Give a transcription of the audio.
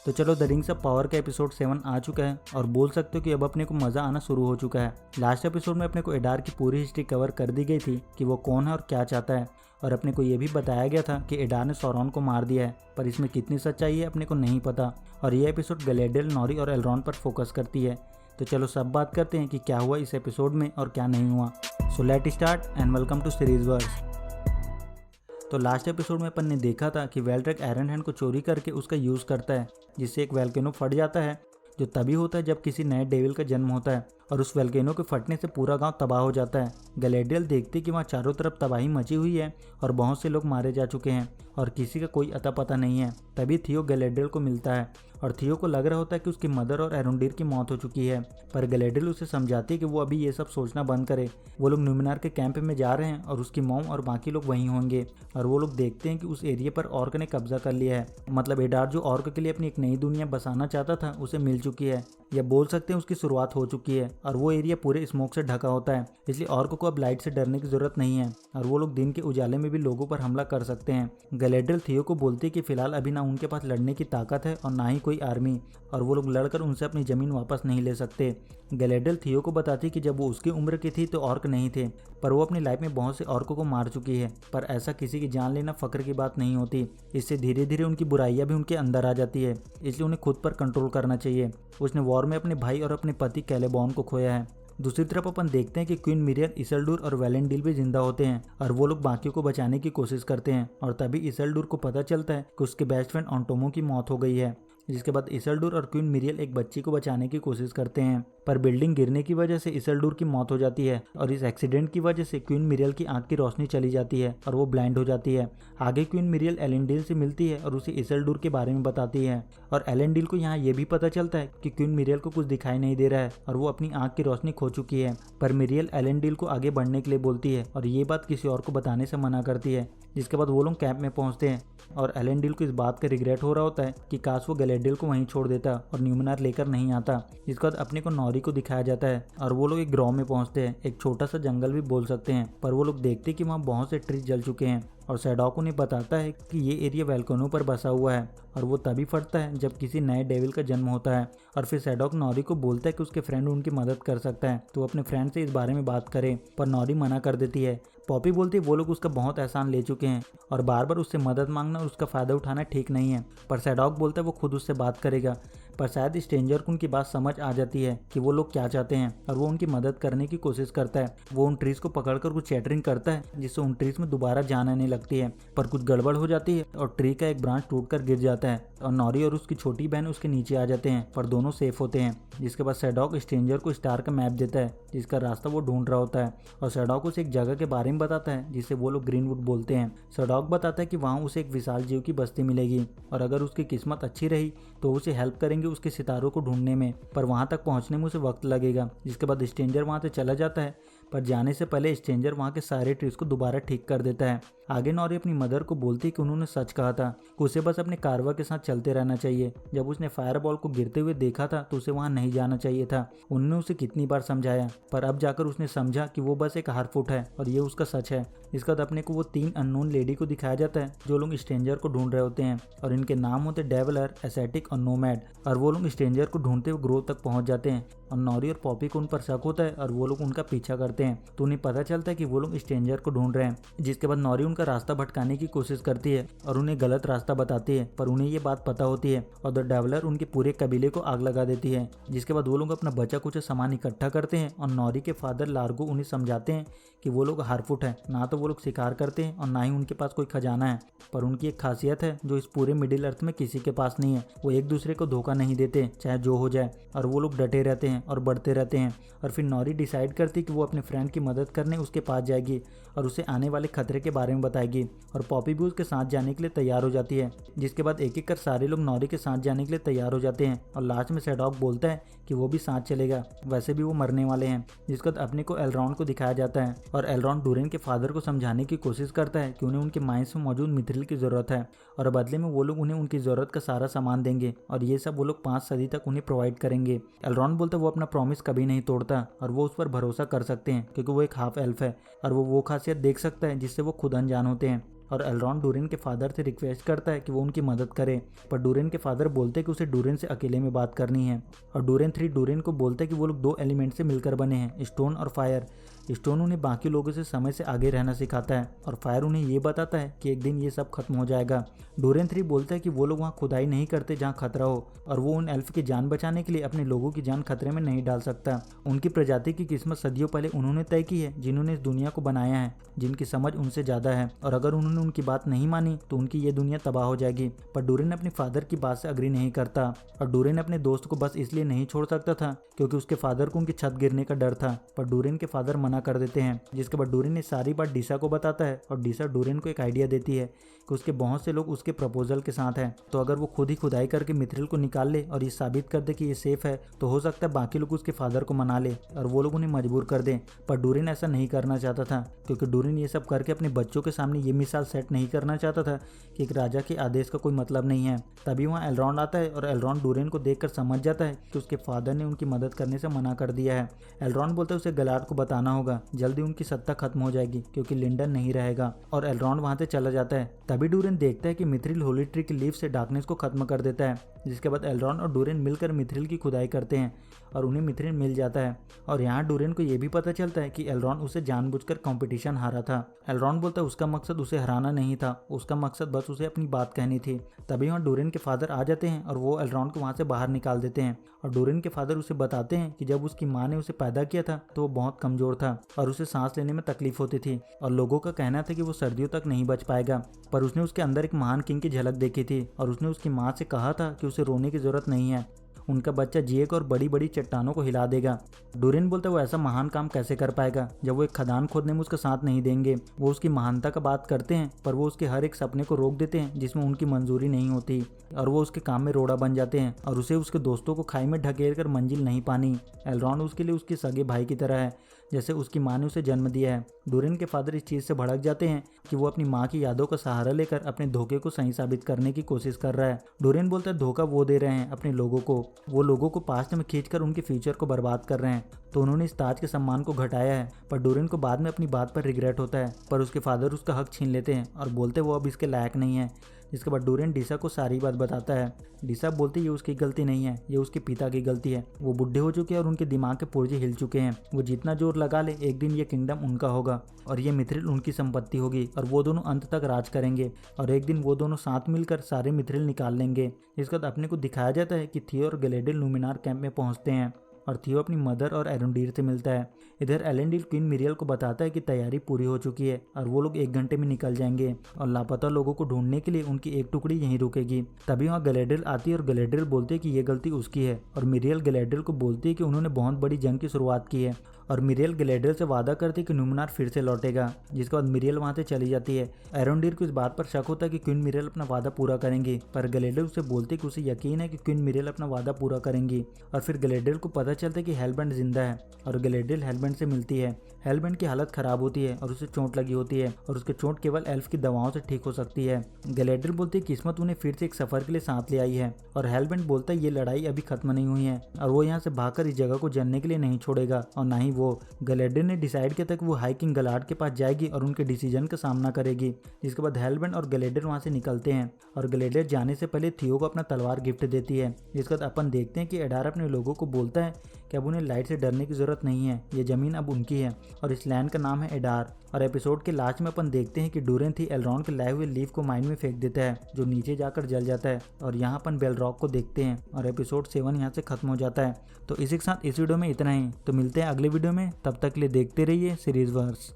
तो चलो the rings of power का एपिसोड 7 आ चुका है और बोल सकते हो कि अब अपने को मज़ा आना शुरू हो चुका है। लास्ट एपिसोड में अपने को एडार की पूरी हिस्ट्री कवर कर दी गई थी कि वो कौन है और क्या चाहता है, और अपने को ये भी बताया गया था कि एडार ने सौरॉन को मार दिया है, पर इसमें कितनी सच्चाई है अपने को नहीं पता। और ये एपिसोड गैलेडियल, नॉरी और एलरॉन पर फोकस करती है। तो चलो सब बात करते हैं कि क्या हुआ इस एपिसोड में और क्या नहीं हुआ। So let start and welcome to series verse. तो लास्ट एपिसोड में अपन ने देखा था कि वेल्ड्रेक आयरनहैंड को चोरी करके उसका यूज़ करता है, जिससे एक वोल्केनो फट जाता है, जो तभी होता है जब किसी नए डेविल का जन्म होता है, और उस वोल्केनो के फटने से पूरा गांव तबाह हो जाता है। गैलेडियल देखते कि वहाँ चारों तरफ तबाही मची हुई है और बहुत से लोग मारे जा चुके हैं और किसी का कोई अता पता नहीं है। तभी थियो गैलेडियल को मिलता है और थियो को लग रहा होता है कि उसकी मदर और एरुंडीर की मौत हो चुकी है, पर गैलेडियल उसे समझाती है कि वो अभी ये सब सोचना बंद करे। वो लोग न्यूमिनार के कैंप में जा रहे हैं और उसकी मॉम और बाकी लोग वहीं होंगे, और वो लोग देखते हैं कि उस एरिया पर ऑर्क ने कब्जा कर लिया है। मतलब एडार जो ऑर्क के लिए अपनी एक नई दुनिया बसाना चाहता था उसे मिल चुकी है, या बोल सकते हैं उसकी शुरुआत हो चुकी है, और वो एरिया पूरे स्मोक से ढका होता है, इसलिए ऑर्क को अब लाइट से डरने की जरूरत नहीं है और वो लोग दिन के उजाले में भी लोगों पर हमला कर सकते हैं। गैलेडियल थियो को बोलती है कि फिलहाल अभी ना उनके पास लड़ने की ताकत है और ना ही कोई आर्मी, और वो लोग लड़कर उनसे अपनी जमीन वापस नहीं ले सकते। गैलेडियल थियो को बताती कि जब वो उसकी उम्र की थी तो ऑर्क नहीं थे, पर वो अपनी लाइफ में बहुत से ऑर्कों को मार चुकी है, पर ऐसा किसी की जान लेना फक्र की बात नहीं होती। इससे धीरे धीरे उनकी बुराइयां भी उनके अंदर आ जाती है, इसलिए उन्हें खुद पर कंट्रोल करना चाहिए। उसने वॉर में अपने भाई और अपने पति कैलेबॉन को खोया है। दूसरी तरफ अपन देखते हैं कि क्वीन मिरियल, इसेल्डुर और वैलेंडिल भी जिंदा होते हैं और वो लोग बाकियों को बचाने की कोशिश करते हैं, और तभी इसेल्डुर को पता चलता है कि उसके बेस्ट फ्रेंड ऑन्टोमो की मौत हो गई है। जिसके बाद इसेल्डुर और क्वीन मिरियल एक बच्ची को बचाने की कोशिश करते हैं, पर बिल्डिंग गिरने की वजह से इसेल्डुर की मौत हो जाती है, और इस एक्सीडेंट की वजह से क्वीन मिरियल की आंख की रोशनी चली जाती है और वो ब्लाइंड हो जाती है। आगे क्वीन मिरियल एलेंडिल से मिलती है और उसे इसेल्डुर के बारे में बताती है, और एलेंडिल को यहाँ ये भी पता चलता है कि क्वीन मिरियल को कुछ दिखाई नहीं दे रहा है और वो अपनी आंख की रोशनी खो चुकी है। पर मिरियल एलेंडिल को आगे बढ़ने के लिए बोलती है और ये बात किसी और को बताने से मना करती है। जिसके बाद वो लोग कैंप में पहुंचते हैं और एलेंडिल को इस बात का रिग्रेट हो रहा होता है कि काश वो गैलेडियल को वहीं छोड़ देता और न्यूमिनार लेकर नहीं आता। इसके बाद अपने को नॉरी को दिखाया जाता है और वो लोग एक ग्रोव में पहुंचते हैं, एक छोटा सा जंगल भी बोल सकते हैं, पर वो लोग देखते हैं कि वहाँ बहुत से ट्री जल चुके हैं, और सैडॉक उन्हें बताता है कि ये एरिया वोल्केनो पर बसा हुआ है और वो तभी फटता है जब किसी नए डेविल का जन्म होता है। और फिर सैडॉक नॉरी को बोलता है कि उसके फ्रेंड उनकी मदद कर सकता है, तो अपने फ्रेंड से इस बारे में बात करे, पर नॉरी मना कर देती है। पॉपी बोलती है वो लोग उसका बहुत एहसान ले चुके हैं और बार बार उससे मदद मांगना और उसका फ़ायदा उठाना ठीक नहीं है, पर सैडॉक बोलता है वो खुद उससे बात करेगा। पर शायद स्ट्रेंजर को उनकी बात समझ आ जाती है कि वो लोग क्या चाहते हैं और वो उनकी मदद करने की कोशिश करता है। वो उन ट्रीज को पकड़कर कुछ चैटरिंग करता है जिससे उन ट्रीज में दोबारा जान आने लगती है, पर कुछ गड़बड़ हो जाती है और ट्री का एक ब्रांच टूटकर गिर जाता है और नॉरी और उसकी छोटी बहन उसके नीचे आ जाते हैं, पर दोनों सेफ होते हैं। जिसके बाद सैडॉक स्ट्रेंजर को स्टार का मैप देता है जिसका रास्ता वो ढूंढ रहा होता है, और सैडॉक उसे एक जगह के बारे में बताता है जिसे वो लोग ग्रीनवुड बोलते हैं। सैडॉक बताता है कि वहाँ उसे एक विशाल जीव की बस्ती मिलेगी और अगर उसकी किस्मत अच्छी रही तो उसे हेल्प करेंगे उसके सितारों को ढूंढने में, पर वहाँ तक पहुँचने में उसे वक्त लगेगा। जिसके बाद स्ट्रेंजर वहाँ से चला जाता है, पर जाने से पहले स्ट्रेंजर वहाँ के सारे ट्रीज को दोबारा ठीक कर देता है। आगे नॉरी अपनी मदर को बोलती है कि उन्होंने सच कहा था कि उसे बस अपने कारवा के साथ चलते रहना चाहिए। जब उसने फायरबॉल को गिरते हुए देखा था तो उसे वहाँ नहीं जाना चाहिए था। उन्होंने उसे कितनी बार समझाया, पर अब जाकर उसने समझा कि वो बस एक हारफुट है और ये उसका सच है। इसके बाद अपने को वो 3 अननोन लेडी को दिखाया जाता है जो लोग स्ट्रेंजर को ढूंढ रहे होते हैं, और इनके नाम होते डेवलर, एसेटिक और नोमैड, और वो लोग स्ट्रेंजर को ढूंढते हुए ग्रोव तक पहुंच जाते हैं और नॉरी और पॉपी को उन पर शक होता है और वो लोग उनका पीछा करते हैं, तो उन्हें पता चलता है कि वो लोग स्ट्रेंजर को ढूंढ रहे हैं। जिसके बाद नॉरी उनका रास्ता भटकाने की कोशिश करती है और उन्हें गलत रास्ता बताती है, पर उन्हें ये बात पता होती है और द डेवलर उनके पूरे कबीले को आग लगा देती है। जिसके बाद वो लोग अपना बचा कुछ सामान इकट्ठा करते हैं और नॉरी के फादर लार्गो उन्हें समझाते हैं कि वो लोग हारफुट है, ना तो वो लोग शिकार करते हैं और ना ही उनके पास कोई खजाना है, पर उनकी एक खासियत है जो इस पूरे मिडिल अर्थ में किसी के पास नहीं है, वो एक दूसरे को धोखा नहीं देते चाहे जो हो जाए, और वो लोग डटे रहते हैं और बढ़ते रहते हैं। और फिर नॉरी डिसाइड करती कि वो अपने फ्रेंड की मदद करने उसके पास जाएगी और उसे आने वाले खतरे के बारे में बताएगी, और पॉपी भी उसके साथ जाने के लिए तैयार हो जाती है। जिसके बाद एक एक कर सारे लोग नॉरी के साथ जाने के लिए तैयार हो जाते हैं और लास्ट में सैडॉक बोलता है कि वो भी साथ चलेगा, वैसे भी वो मरने वाले हैं। जिसके बाद अपने को एलरॉन को दिखाया जाता है और एलरॉन डूरेन के फादर को समझाने की कोशिश करता है कि उन्हें उनके माइंस में मौजूद मिथ्रिल की जरूरत है और बदले में वो लोग उन्हें उनकी जरूरत का सारा सामान देंगे और ये सब वो लोग 5 सदी तक उन्हें प्रोवाइड करेंगे। एलरॉन बोलता है वो अपना प्रॉमिस कभी नहीं तोड़ता और वो उस पर भरोसा कर सकते हैं क्योंकि वो एक हाफ एल्फ है और वो खासियत देख सकता है जिससे वो खुद अनजान होते हैं। और एलरॉन डूरेन के फादर से रिक्वेस्ट करता है कि वो उनकी मदद करे, पर डूरेन के फादर बोलते हैं कि उसे डूरेन से अकेले में बात करनी है। और डूरेन 3 डूरेन को बोलता है कि वो लोग 2 एलिमेंट से मिलकर बने हैं, स्टोन और फायर। स्टोन उन्हें बाकी लोगों से समय से आगे रहना सिखाता है और फायर उन्हें ये बताता है कि एक दिन ये सब खत्म हो जाएगा। डूरेन 3 बोलता है कि वो लोग वहाँ खुदाई नहीं करते जहाँ खतरा हो, और वो उन एल्फ की जान बचाने के लिए अपने लोगों की जान खतरे में नहीं डाल सकता। उनकी प्रजाति की किस्मत सदियों पहले उन्होंने तय की है, जिन्होंने इस दुनिया को बनाया है, जिनकी समझ उनसे ज्यादा है, और अगर उन्होंने उनकी बात नहीं मानी तो उनकी ये दुनिया तबाह हो जाएगी। पर डूरेन अपने फादर की बात से अग्री नहीं करता, और डूरेन अपने दोस्त को बस इसलिए नहीं छोड़ सकता था क्योंकि उसके फादर को उनकी छत गिरने का डर था। पर डूरेन के फादर मना कर देते हैं, जिसके बाद डूरेन ने सारी बात डीसा को बताता है, और डीसा डूरेन को एक आइडिया देती है कि उसके बहुत से लोग उसके प्रपोजल के साथ हैं, तो अगर वो खुद ही खुदाई करके मिथ्रिल को निकाल ले और ये साबित कर दे कि ये सेफ है, तो हो सकता है बाकी लोग उसके फादर को मना ले और वो लोग उन्हें मजबूर कर दें। पर डूरेन ऐसा नहीं करना चाहता था, क्योंकि डूरेन ये सब करके अपने बच्चों के सामने ये मिसाल सेट नहीं करना चाहता था कि एक राजा के आदेश का कोई मतलब नहीं है। तभी वहाँ एलरॉन आता है, और एलरॉन डूरेन को देखकर समझ जाता है कि उसके फादर ने उनकी मदद करने से मना कर दिया है। एलरॉन बोलता है उसे गलार्ड को बताना होगा, जल्दी उनकी सत्ता खत्म हो जाएगी क्योंकि लिंडन नहीं रहेगा, और एलरॉन वहाँ से चला जाता है। तभी डूरेन देखता है कि मिथ्रिल होली ट्री की लीफ से डार्कनेस को खत्म कर देता है, जिसके बाद एलरॉन और डूरेन मिलकर मिथ्रिल की खुदाई करते हैं और उन्हें मिथ्रिल मिल जाता है। और यहाँ डूरेन को यह भी पता चलता है कि एलरॉन उसे जानबूझकर कंपटीशन हारा था। एलरॉन बोलता है उसका मकसद उसे हराना नहीं था, उसका मकसद बस उसे अपनी बात कहनी थी। तभी वहाँ डूरेन के फादर आ जाते हैं और वो एलरॉन को वहाँ से बाहर निकाल देते हैं, और डूरेन के फादर उसे बताते हैं कि जब उसकी माँ ने उसे पैदा किया था तो वो बहुत कमजोर था और उसे सांस लेने में तकलीफ होती थी, और लोगों का कहना था कि वो सर्दियों तक नहीं बच पाएगा। पर उसने उसके अंदर एक महान किंग की झलक देखी थी, और उसने उसकी माँ से कहा था कि उसे रोने की जरूरत नहीं है, उनका बच्चा जिएगा और बड़ी बड़ी चट्टानों को हिला देगा। डूरेन बोलता है वो ऐसा महान काम कैसे कर पाएगा जब वो एक खदान खोदने में उसका साथ नहीं देंगे। वो उसकी महानता का बात करते हैं, पर वो उसके हर एक सपने को रोक देते हैं जिसमें उनकी मंजूरी नहीं होती, और वो उसके काम में रोड़ा बन जाते हैं, और उसे उसके दोस्तों को खाई में ढकेल कर मंजिल नहीं पानी। एलरॉन उसके लिए उसके सगे भाई की तरह है, जैसे उसकी माँ ने उसे जन्म दिया है। डूरेन के फादर इस चीज़ से भड़क जाते हैं कि वो अपनी माँ की यादों का सहारा लेकर अपने धोखे को सही साबित करने की कोशिश कर रहा है। डूरेन बोलता है धोखा वो दे रहे हैं अपने लोगों को, वो लोगों को पास्ट में खींचकर उनके फ्यूचर को बर्बाद कर रहे हैं, तो उन्होंने इस ताज के सम्मान को घटाया है। पर डूरेन को बाद में अपनी बात पर रिग्रेट होता है, पर उसके फादर उसका हक छीन लेते हैं और बोलते वो अब इसके लायक नहीं है। जिसके बाद डूरेन डीसा को सारी बात बताता है। डीसा बोलती ये उसकी गलती नहीं है, ये उसके पिता की गलती है। वो बुढ़े हो चुके हैं और उनके दिमाग के पुर्जे हिल चुके हैं। वो जितना जोर लगा ले एक दिन ये किंगडम उनका होगा और ये मिथ्रिल उनकी संपत्ति होगी, और वो दोनों अंत तक राज करेंगे, और एक दिन वो दोनों साथ मिलकर सारे मिथ्रिल निकाल लेंगे। इसके बाद अपने को दिखाया जाता है कि थियो और गैलेडिल लुमिनार कैंप में पहुंचते हैं, और थियो अपनी मदर और एरेंडीर से मिलता है। इधर एलेंडीर क्वीन मिरियल को बताता है कि तैयारी पूरी हो चुकी है और वो लोग 1 घंटे में निकल जाएंगे, और लापता लोगों को ढूंढने के लिए उनकी एक टुकड़ी यहीं रुकेगी। तभी वहाँ गैलेड्रियल आती है और गैलेड्रियल बोलते हैं कि ये गलती उसकी है, और मिरियल गैलेड्रियल को बोलती है कि उन्होंने बहुत बड़ी जंग की शुरुआत की है, और मिरियल गैलेड्रियल से वादा करती है कि नुमिनार फिर से लौटेगा। जिसके बाद मिरियल वहाँ से चली जाती है। एरेंडीर को इस बात पर शक होता है कि क्वीन मिरियल अपना वादा पूरा करेंगी, पर गैलेड्रियल उसे बोलती है कि उसे यकीन है कि क्वीन मिरियल अपना वादा पूरा करेंगी। और फिर गैलेड्रियल को पता चलता है कि हेलबैंड जिंदा है, और गैलेड्रियल हेलबैंड से मिलती है। हेलबैंड की हालत खराब होती है और उसे चोट लगी होती है, और उसकी चोट केवल एल्फ की दवाओं से ठीक हो सकती है। गैलेड्रियल बोलती है किस्मत उन्हें फिर से एक सफर के लिए साथ ले आई है, और हेलबैंड बोलता है ये लड़ाई अभी खत्म नहीं हुई है, और वो यहाँ से भागकर इस जगह को जानने के लिए नहीं छोड़ेगा, और ना ही वो। गैलेड्रियल ने डिसाइड किया था कि वो हाई किंग गलार्ड के पास जाएगी और उनके डिसीजन का सामना करेगी। जिसके बाद हेलबैंड और गैलेड्रियल वहाँ से निकलते हैं, और गैलेड्रियल जाने से पहले थियो को अपना तलवार गिफ्ट देती है। जिसके बाद अपन देखते हैं कि एडार अपने लोगों को बोलता है कि अब उन्हें लाइट से डरने की जरूरत नहीं है, ये जमीन अब उनकी है, और इस लैंड का नाम है एडार। और एपिसोड के लास्ट में अपन देखते हैं कि डूरेन थी एलरॉन के लाए हुए लीफ को माइन में फेंक देता है, जो नीचे जाकर जल जाता है, और यहाँ अपन बेलरॉक को देखते हैं, और एपिसोड 7 यहाँ से खत्म हो जाता है। तो इसी के साथ इस वीडियो में इतना ही, तो मिलते हैं अगले वीडियो में, तब तक के लिए देखते रहिए सीरीज वर्स।